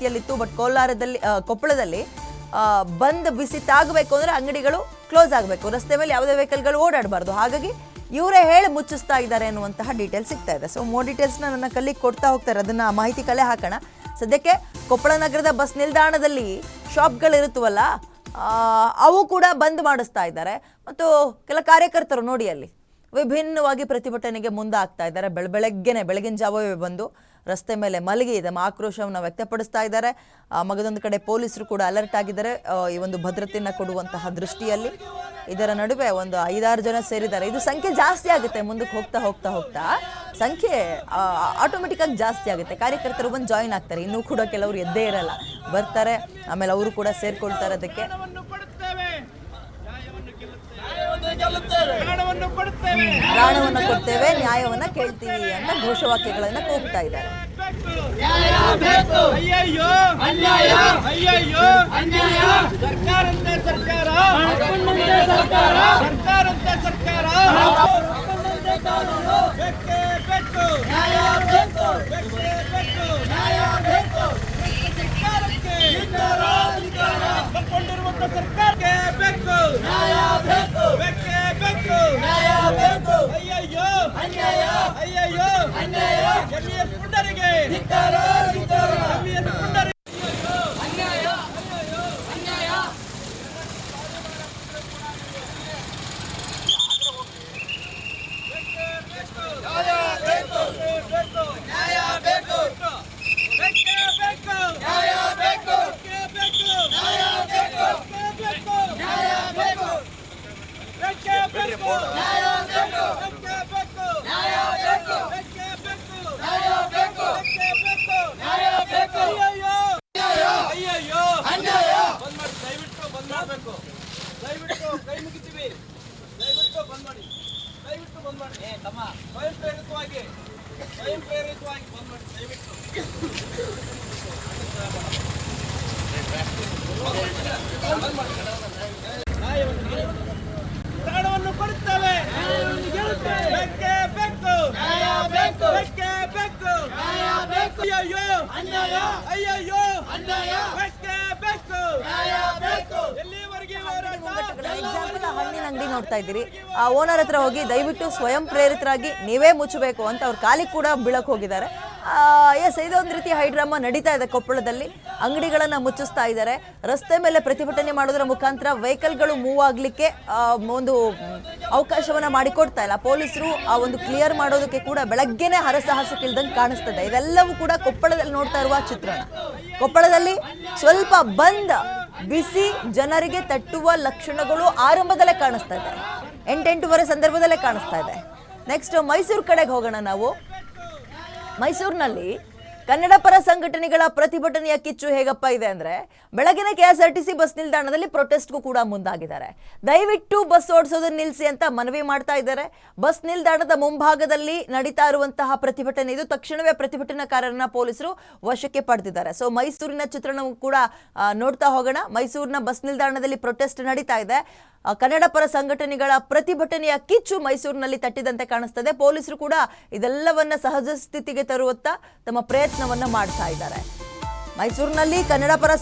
ರೀತಿಯಲ್ಲಿತ್ತು. But ಕೋಲಾರದಲ್ಲಿ ಕೊಪ್ಪಳದಲ್ಲಿ ಬಂದ್ ಬಿಸಿ ತಾಗಬೇಕು ಅಂದರೆ ಅಂಗಡಿಗಳು ಕ್ಲೋಸ್ ಆಗಬೇಕು, ರಸ್ತೆ ಮೇಲೆ ಯಾವುದೇ ವೆಹಿಕಲ್ಗಳು ಓಡಾಡಬಾರ್ದು. ಹಾಗಾಗಿ ಇವರೇ ಹೇಳಿ ಮುಚ್ಚಿಸ್ತಾ ಇದ್ದಾರೆ ಅನ್ನುವಂತಹ ಡೀಟೇಲ್ಸ್ ಸಿಗ್ತಾ ಇದೆ. ಸೊ ಮೋರ್ ಡೀಟೇಲ್ಸ್ನ ನನ್ನ ಕಲ್ಲಿಗೆ ಕೊಡ್ತಾ ಹೋಗ್ತಾರೆ, ಅದನ್ನು ಮಾಹಿತಿ ಕಲೆ ಹಾಕೋಣ. ಸದ್ಯಕ್ಕೆ ಕೊಪ್ಪಳ ನಗರದ ಬಸ್ ನಿಲ್ದಾಣದಲ್ಲಿ ಶಾಪ್ಗಳಿರುತ್ತವಲ್ಲ ಅವು ಕೂಡ ಬಂದ್ ಮಾಡಿಸ್ತಾ ಇದ್ದಾರೆ. ಮತ್ತು ಕೆಲ ಕಾರ್ಯಕರ್ತರು ನೋಡಿ ಅಲ್ಲಿ ವಿಭಿನ್ನವಾಗಿ ಪ್ರತಿಭಟನೆಗೆ ಮುಂದಾಗ್ತಾ ಇದ್ದಾರೆ. ಬೆಳಗಿನ ಜಾವವೇ ಬಂದು ರಸ್ತೆ ಮೇಲೆ ಮಲಗಿ ತಮ್ಮ ಆಕ್ರೋಶವನ್ನು ವ್ಯಕ್ತಪಡಿಸ್ತಾ ಇದ್ದಾರೆ. ಮಗದೊಂದು ಕಡೆ ಪೊಲೀಸರು ಕೂಡ ಅಲರ್ಟ್ ಆಗಿದ್ದಾರೆ ಈ ಒಂದು ಭದ್ರತೆಯನ್ನು ಕೊಡುವಂತಹ ದೃಷ್ಟಿಯಲ್ಲಿ. ಇದರ ನಡುವೆ ಒಂದು 5-6 ಜನ ಸೇರಿದ್ದಾರೆ. ಇದು ಸಂಖ್ಯೆ ಜಾಸ್ತಿ ಆಗುತ್ತೆ, ಮುಂದಕ್ಕೆ ಹೋಗ್ತಾ ಸಂಖ್ಯೆ ಆಟೋಮೆಟಿಕ್ ಆಗಿ ಜಾಸ್ತಿ ಆಗುತ್ತೆ. ಕಾರ್ಯಕರ್ತರು ಬಂದು ಜಾಯಿನ್ ಆಗ್ತಾರೆ, ಇನ್ನೂ ಕೂಡ ಕೆಲವರು ಎದ್ದೇ ಇರಲ್ಲ, ಬರ್ತಾರೆ, ಆಮೇಲೆ ಅವರು ಕೂಡ ಸೇರ್ಕೊಳ್ತಾರೆ. ಅದಕ್ಕೆ ಪ್ರಾಣವನ್ನು ಕೊಡ್ತೇವೆ, ನ್ಯಾಯವನ್ನ ಕೇಳ್ತೀವಿ ಅಂತ ಘೋಷವಾಕ್ಯಗಳನ್ನ ಕೂಗ್ತಾ ಇದ್ದಾರೆ. ಪ್ರಾಣವನ್ನು ಕೊಡುತ್ತೇವೆ, ಹಣ್ಣಿನ ಅಂಗಡಿ ನೋಡ್ತಾ ಇದ್ದೀರಿ, ಆ ಓನರ್ ಹತ್ರ ಹೋಗಿ ದಯವಿಟ್ಟು ಸ್ವಯಂ ಪ್ರೇರಿತರಾಗಿ ನೀವೇ ಮುಚ್ಚಬೇಕು ಅಂತ ಅವ್ರ ಕಾಲಿಗೆ ಕೂಡ ಬೀಳಕ್ ಹೋಗಿದ್ದಾರೆ. ಎಸ್, ಇದೊಂದು ರೀತಿ ಹೈಡ್ರಾಮಾ ನಡೀತಾ ಇದೆ. ಕೊಪ್ಪಳದಲ್ಲಿ ಅಂಗಡಿಗಳನ್ನ ಮುಚ್ಚಿಸ್ತಾ ಇದ್ದಾರೆ. ರಸ್ತೆ ಮೇಲೆ ಪ್ರತಿಭಟನೆ ಮಾಡೋದ್ರ ಮುಖಾಂತರ ವೆಹಿಕಲ್ಗಳು ಮೂವ್ ಆಗ್ಲಿಕ್ಕೆ ಒಂದು ಅವಕಾಶವನ್ನ ಮಾಡಿಕೊಡ್ತಾ ಇಲ್ಲ. ಪೊಲೀಸರು ಆ ಒಂದು ಕ್ಲಿಯರ್ ಮಾಡೋದಕ್ಕೆ ಕೂಡ ಬೆಳಗ್ಗೆನೆ ಹರಸಾಹಸಕ್ಕಿಲ್ದಂಗೆ ಕಾಣಿಸ್ತದೆ. ಇದೆಲ್ಲವೂ ಕೂಡ ಕೊಪ್ಪಳದಲ್ಲಿ ನೋಡ್ತಾ ಇರುವ ಚಿತ್ರಣ. ಕೊಪ್ಪಳದಲ್ಲಿ ಸ್ವಲ್ಪ ಬಂದ್ ಬಿಸಿ ಜನರಿಗೆ ತಟ್ಟುವ ಲಕ್ಷಣಗಳು ಆರಂಭದಲ್ಲೇ ಕಾಣಿಸ್ತಾ ಇದೆ, 8-8:30 ಸಂದರ್ಭದಲ್ಲೇ ಕಾಣಿಸ್ತಾ ಇದೆ. ನೆಕ್ಸ್ಟ್ ಮೈಸೂರು ಕಡೆಗೆ ಹೋಗೋಣ ನಾವು. ಮೈಸೂರಿನಲ್ಲಿ ಕನ್ನಡ ಪರ ಸಂಘಟನೆಗಳ ಪ್ರತಿಭಟನೆಯ ಕಿಚ್ಚು ಹೇಗಪ್ಪ ಇದೆ ಅಂದ್ರೆ, ಬೆಳಗಿನ KSRTC ಬಸ್ ನಿಲ್ದಾಣದಲ್ಲಿ ಪ್ರೊಟೆಸ್ಟ್ಗೂ ಕೂಡ ಮುಂದಾಗಿದ್ದಾರೆ. ದಯವಿಟ್ಟು ಬಸ್ ಓಡಿಸೋದನ್ನ ನಿಲ್ಲಿಸಿ ಅಂತ ಮನವಿ ಮಾಡ್ತಾ ಇದ್ದಾರೆ. ಬಸ್ ನಿಲ್ದಾಣದ ಮುಂಭಾಗದಲ್ಲಿ ನಡೀತಾ ಇರುವಂತಹ ಪ್ರತಿಭಟನೆ ಇದು. ತಕ್ಷಣವೇ ಪ್ರತಿಭಟನಾಕಾರರನ್ನ ಪೊಲೀಸರು ವಶಕ್ಕೆ ಪಡೆದಿದ್ದಾರೆ. ಸೊ ಮೈಸೂರಿನ ಚಿತ್ರಣವೂ ಕೂಡ ನೋಡ್ತಾ ಹೋಗೋಣ. ಮೈಸೂರಿನ ಬಸ್ ನಿಲ್ದಾಣದಲ್ಲಿ ಪ್ರೊಟೆಸ್ಟ್ ನಡೀತಾ ಇದೆ. ಕನ್ನಡ ಪರ ಸಂಘಟನೆಗಳ ಪ್ರತಿಭಟನೆಯ ಕಿಚ್ಚು ಮೈಸೂರಿನಲ್ಲಿ ತಟ್ಟಿದಂತೆ ಕಾಣಿಸ್ತದೆ. ಪೊಲೀಸರು ಕೂಡ ಇದೆಲ್ಲವನ್ನ ಸಹಜ ಸ್ಥಿತಿಗೆ ತರುವತ್ತ ತಮ್ಮ ಪ್ರಯತ್ನವನ್ನ ಮಾಡ್ತಾ ಇದ್ದಾರೆ. ಮೈಸೂರಿನಲ್ಲಿ ಕನ್ನಡ ಪರ